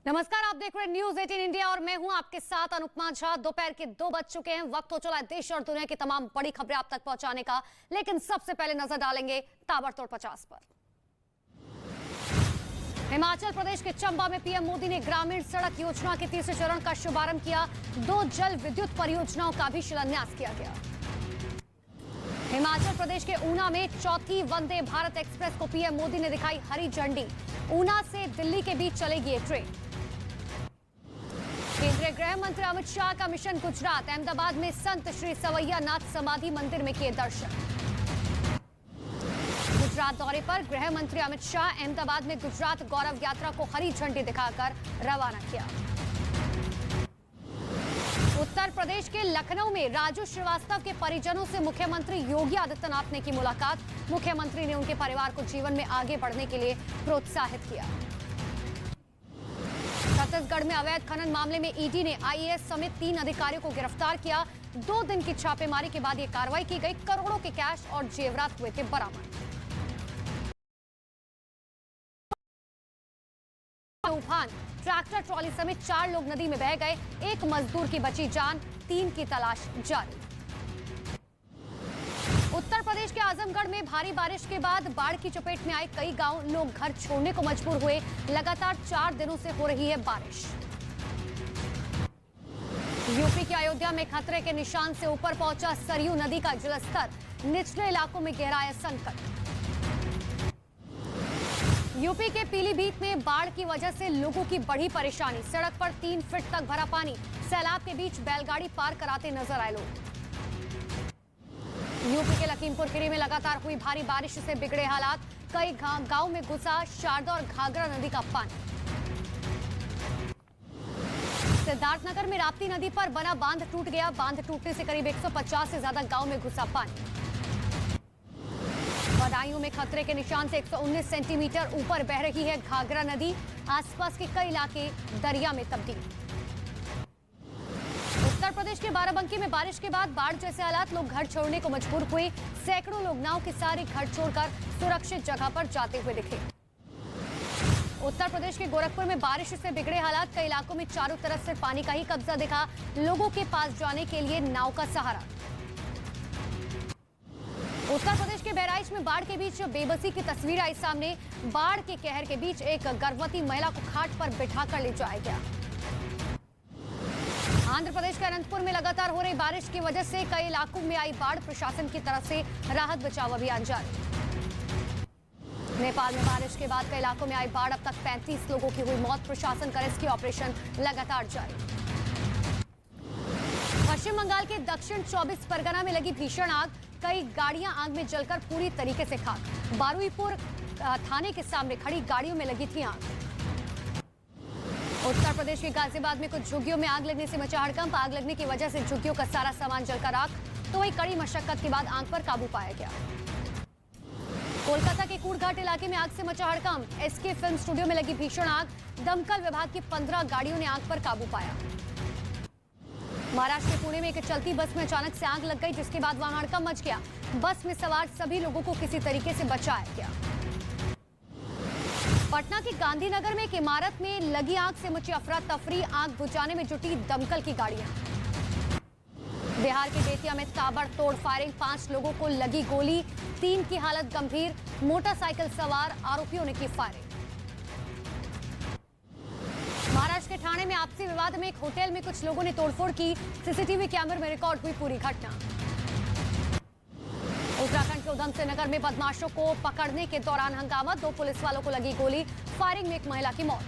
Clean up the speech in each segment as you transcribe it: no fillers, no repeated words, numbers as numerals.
नमस्कार, आप देख रहे हैं न्यूज 18 इंडिया और मैं हूं आपके साथ अनुपमा झा। दोपहर के 2 बज चुके हैं। वक्त हो चला है देश और दुनिया की तमाम बड़ी खबरें आप तक पहुंचाने का, लेकिन सबसे पहले नजर डालेंगे ताबड़तोड़ 50 पर। हिमाचल प्रदेश के चंबा में पीएम मोदी ने ग्रामीण सड़क योजना के तीसरे चरण का शुभारंभ किया। 2 जल विद्युत परियोजनाओं का भी शिलान्यास किया गया। हिमाचल प्रदेश के ऊना में चौथी वंदे भारत एक्सप्रेस को पीएम मोदी ने दिखाई हरी झंडी। ऊना से दिल्ली के बीच चलेगी ये ट्रेन। केंद्रीय गृह मंत्री अमित शाह का मिशन गुजरात। अहमदाबाद में संत श्री सवैया नाथ समाधि मंदिर में किए दर्शन। गुजरात दौरे पर गृह मंत्री अमित शाह अहमदाबाद में गुजरात गौरव यात्रा को हरी झंडी दिखाकर रवाना किया। उत्तर प्रदेश के लखनऊ में राजू श्रीवास्तव के परिजनों से मुख्यमंत्री योगी आदित्यनाथ ने की मुलाकात। मुख्यमंत्री ने उनके परिवार को जीवन में आगे बढ़ने के लिए प्रोत्साहित किया। छत्तीसगढ़ में अवैध खनन मामले में ईडी ने आईएएस समेत 3 अधिकारियों को गिरफ्तार किया। 2 दिन की छापेमारी के बाद ये कार्रवाई की गई। करोड़ों के कैश और जेवरात हुए थे बरामद। उफान, ट्रैक्टर ट्रॉली समेत 4 लोग नदी में बह गए। 1 मजदूर की बची जान, 3 की तलाश जारी। उत्तर प्रदेश के आजमगढ़ में भारी बारिश के बाद बाढ़ की चपेट में आए कई गांव। लोग घर छोड़ने को मजबूर हुए। लगातार 4 दिनों से हो रही है बारिश। यूपी के अयोध्या में खतरे के निशान से ऊपर पहुंचा सरयू नदी का जलस्तर। निचले इलाकों में गहराया संकट। यूपी के पीलीभीत में बाढ़ की वजह से लोगों की बढ़ी परेशानी। सड़क पर 3 फीट तक भरा पानी। सैलाब के बीच बैलगाड़ी पार कराते नजर आए लोग। यूपी के लखीमपुर खीरी में लगातार हुई भारी बारिश से बिगड़े हालात। कई गांव में घुसा शारदा और घाघरा नदी का पानी। सिद्धार्थनगर में राप्ती नदी पर बना बांध टूट गया। बांध टूटने से करीब 150 से ज्यादा गांव में घुसा पानी। बदायूं में खतरे के निशान से 119 सेंटीमीटर ऊपर बह रही है घाघरा नदी। आसपास के कई इलाके दरिया में तब्दील। उत्तर प्रदेश के बाराबंकी में बारिश के बाद बाढ़ जैसे हालात। लोग घर छोड़ने को मजबूर हुए। सैकड़ों लोग नाव के सहारे घर छोड़कर सुरक्षित जगह पर जाते हुए दिखे। उत्तर प्रदेश के गोरखपुर में बारिश से बिगड़े हालात। कई इलाकों में चारों तरफ से पानी का ही कब्जा दिखा। लोगों के पास जाने के लिए नाव का सहारा। उत्तर प्रदेश के बहराइच में बाढ़ के बीच बेबसी की तस्वीर आई सामने। बाढ़ के कहर के बीच एक गर्भवती महिला को खाट पर बिठाकर ले जाया गया। आंध्र प्रदेश के अनंतपुर में लगातार हो रही बारिश की वजह से कई इलाकों में आई बाढ़। प्रशासन की तरफ से राहत बचाव अभियान जारी। नेपाल में बारिश के बाद कई इलाकों में आई बाढ़। अब तक 35 लोगों की हुई मौत। प्रशासन का रेस्क्यू ऑपरेशन लगातार जारी। पश्चिम बंगाल के दक्षिण 24 परगना में लगी भीषण आग। कई गाड़ियां आग में जलकर पूरी तरीके से खाक। बारुईपुर थाने के सामने खड़ी गाड़ियों में लगी थी आग। उत्तर प्रदेश के गाजियाबाद में कुछ झुग्गियों में आग लगने से मचा हड़कंप। आग लगने की वजह से झुग्गियों का सारा सामान जलकर राख। तो वही कड़ी मशक्कत के बाद आग पर काबू पाया गया। कोलकाता के कूड़घाट इलाके में आग से मचा हड़कंप। एसके फिल्म स्टूडियो में लगी भीषण आग। दमकल विभाग की 15 गाड़ियों ने आग पर काबू पाया। महाराष्ट्र के पुणे में एक चलती बस में अचानक से आग लग गई, जिसके बाद वहां हड़कंप मच गया। बस में सवार सभी लोगों को किसी तरीके से बचाया गया। पटना के गांधीनगर में एक इमारत में लगी आग से मची अफरा तफरी। आग बुझाने में जुटी दमकल की गाड़ियां। बिहार के बेतिया में ताबड़तोड़ फायरिंग। 5 लोगों को लगी गोली। 3 की हालत गंभीर। मोटरसाइकिल सवार आरोपियों ने की फायरिंग। महाराष्ट्र के ठाणे में आपसी विवाद में एक होटल में कुछ लोगों ने तोड़फोड़ की। सीसीटीवी कैमरे में रिकॉर्ड हुई पूरी घटना। उत्तराखंड के उधमसिंह नगर में बदमाशों को पकड़ने के दौरान हंगामा। 2 पुलिस वालों को लगी गोली। फायरिंग में एक महिला की मौत।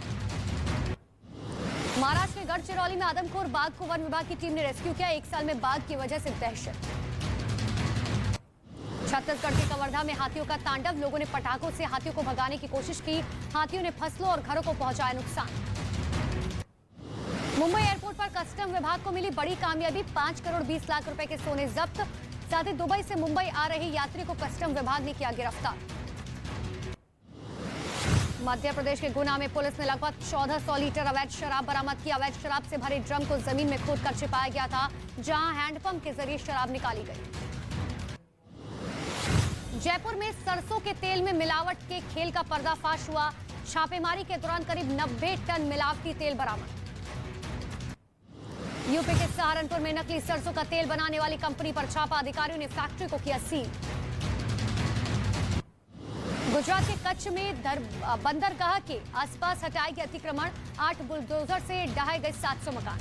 महाराष्ट्र के गढ़चिरौली में आदमखोर बाघ को वन विभाग की टीम ने रेस्क्यू किया। 1 साल में बाघ की वजह से दहशत। छत्तीसगढ़ के कवर्धा में हाथियों का तांडव। लोगों ने पटाखों से हाथियों को भगाने की कोशिश की। हाथियों ने फसलों और घरों को पहुंचाया नुकसान। मुंबई एयरपोर्ट पर कस्टम विभाग को मिली बड़ी कामयाबी। 5 करोड़ 20 लाख रुपए के सोने जब्त। साथ ही दुबई से मुंबई आ रहे यात्री को कस्टम विभाग ने किया गिरफ्तार। मध्य प्रदेश के गुना में पुलिस ने लगभग 1400 लीटर अवैध शराब बरामद की। अवैध शराब से भरे ड्रम को जमीन में खोदकर छिपाया गया था, जहां हैंडपंप के जरिए शराब निकाली गई। जयपुर में सरसों के तेल में मिलावट के खेल का पर्दाफाश हुआ। छापेमारी के दौरान करीब 90 टन मिलावटी तेल बरामद। यूपी के सहारनपुर में नकली सरसों का तेल बनाने वाली कंपनी पर छापा, अधिकारियों ने फैक्ट्री को किया सील। गुजरात के कच्छ में बंदरगाह के आसपास हटाए गए अतिक्रमण, 8 बुलडोजर से ढहाए गए 700 मकान।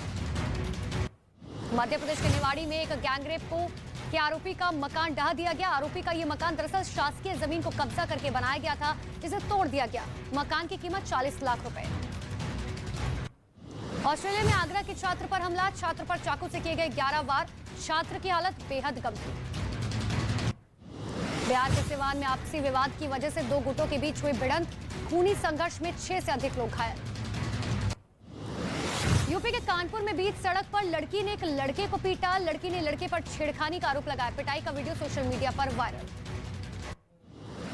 मध्य प्रदेश के निवाड़ी में एक गैंगरेप के आरोपी का मकान ढहा दिया गया। आरोपी का यह मकान दरअसल शासकीय जमीन को कब्जा करके बनाया गया था, जिसे तोड़ दिया गया। मकान की कीमत 40 लाख रुपए। ऑस्ट्रेलिया में आगरा के छात्र पर हमला, छात्र पर चाकू से किए गए 11 वार, छात्र की हालत बेहद गंभीर। बिहार के सिवान में आपसी विवाद की वजह से 2 गुटों के बीच हुई भिड़ंत, खूनी संघर्ष में 6 से अधिक लोग घायल। यूपी के कानपुर में बीच सड़क पर लड़की ने एक लड़के को पीटा, लड़की ने लड़के पर छेड़खानी का आरोप लगाया। पिटाई का वीडियो सोशल मीडिया पर वायरल।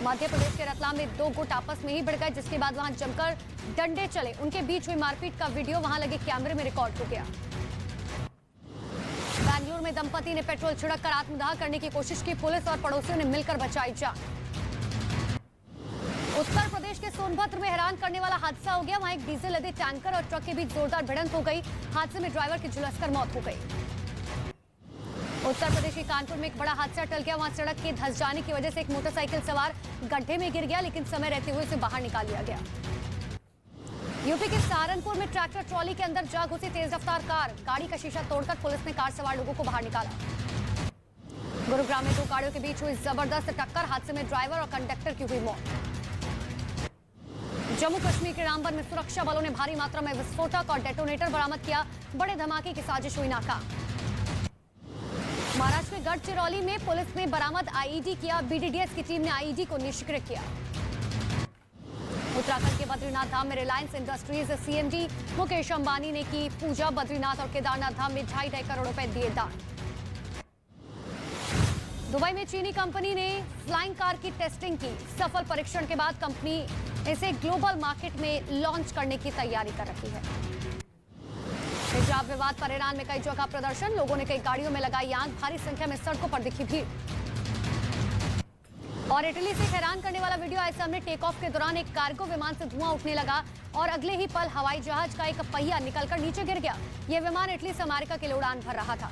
मध्य प्रदेश के रतलाम में 2 गुट आपस में ही भिड़ गए, जिसके बाद वहां जमकर डंडे चले। उनके बीच हुई मारपीट का वीडियो वहां लगे कैमरे में रिकॉर्ड हो गया। बेंगलुरु में दंपति ने पेट्रोल छिड़ककर आत्मदाह करने की कोशिश की, पुलिस और पड़ोसियों ने मिलकर बचाई जान। उत्तर प्रदेश के सोनभद्र में हैरान करने वाला हादसा हो गया। वहां एक डीजल लदे टैंकर और ट्रक के बीच जोरदार भिड़ंत हो गई। हादसे में ड्राइवर की झुलसकर मौत हो गई। उत्तर प्रदेश के कानपुर में एक बड़ा हादसा टल गया। वहां सड़क के धंस जाने की वजह से एक मोटरसाइकिल सवार गड्ढे में गिर गया, लेकिन समय रहते हुए उसे बाहर निकाल लिया गया। यूपी के सहारनपुर में ट्रैक्टर ट्रॉली के अंदर जा घुसी तेज रफ्तार कार, गाड़ी का शीशा तोड़कर पुलिस ने कार सवार लोगों को बाहर निकाला। गुरुग्राम में 2 गाड़ियों के बीच हुई जबरदस्त टक्कर, हादसे में ड्राइवर और कंडक्टर की हुई मौत। जम्मू कश्मीर के रामबन में सुरक्षा बलों ने भारी मात्रा में विस्फोटक और डेटोनेटर बरामद किया, बड़े धमाके की साजिश हुई नाकाम। महाराष्ट्र में गढ़चिरौली में पुलिस ने बरामद आईईडी किया, बीडीडीएस की टीम ने आईईडी को निष्क्रिय किया। उत्तराखंड के बद्रीनाथ धाम में रिलायंस इंडस्ट्रीज सीएमडी मुकेश अंबानी ने की पूजा, बद्रीनाथ और केदारनाथ धाम में 2.5 करोड़ रुपए दिए दान। दुबई में चीनी कंपनी ने फ्लाइंग कार की टेस्टिंग की, सफल परीक्षण के बाद कंपनी इसे ग्लोबल मार्केट में लॉन्च करने की तैयारी कर रही है। हिजाब विवाद पर ईरान में कई जगह प्रदर्शन, लोगों ने कई गाड़ियों में लगाई आग, भारी संख्या में सड़कों पर दिखी भीड़। और इटली से हैरान करने वाला वीडियो आए सामने। टेक ऑफ के दौरान एक कार्गो विमान से धुआं उठने लगा और अगले ही पल हवाई जहाज का एक पहिया निकलकर नीचे गिर गया। यह विमान इटली से अमेरिका के लिए उड़ान भर रहा था।